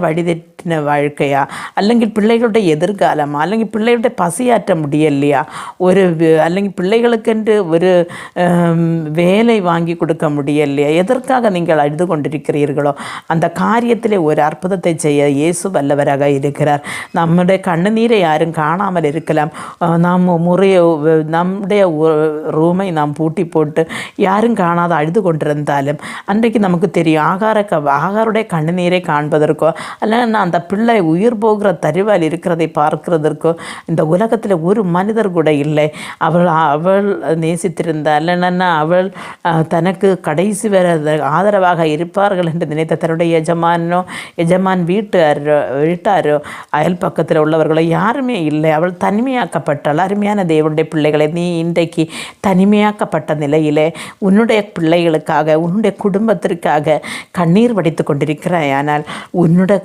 வழிதெட்டின வாழ்க்கையா, അല്ലെങ്കിൽ பிள்ளைகளுடைய எதிர்காலமா, അല്ലെങ്കിൽ பிள்ளைகளுடைய பசியாற்ற முடியலையா, അല്ലെങ്കിൽ பிள்ளைகளுக்கென்று ஒரு வேலை வாங்கி கொடுக்க முடியலையா, எதற்காக நீங்கள் அழுது கொண்டிருக்கிறீர்களோ அந்த காரியத்திலே ஒரு அற்புதத்தை செய்ய இயேசு வல்லவராக இருக்கிறார். நம்முடைய கண்ணுநீரை யாரும் காணாமல் இருக்கலாம். நாம் நம்முடைய ரூமை நாம் பூட்டி போட்டு யாரும் காணாத அழுது கொண்டிருந்தாலும் அன்றைக்கு நமக்கு தெரியும் ஆகாருடைய கண்ணுநீரை காண்பதற்கோ அல்லனா அந்த பிள்ளை உயிர் போகிற தருவால் இருக்கிறதை பார்க்கிறதற்கோ இந்த உலகத்தில் ஒரு மனிதர் கூட இல்லை. அவள் நேசித்திருந்தாள், இல்லைன்னா அவள் தனக்கு கடைசி வர ஆதரவாக இருப்பார்கள் என்று நினைத்த தன்னுடைய எஜமான் வீட்டாரோ அயல் பக்கத்தில் உள்ளவர்களோ யாருமே இல்லை. அவள் தனிமையாக்கப்பட்டாள். அருமையான தேவனுடைய பிள்ளைகளை, நீ இன்றைக்கு தனிமையாக்கப்பட்ட நிலையிலே உன்னுடைய பிள்ளைகளுக்காக உன்னுடைய குடும்பத்திற்காக கண்ணீர் வடித்து கொண்டிருக்கிறாய். ஆனால் உன்னுடைய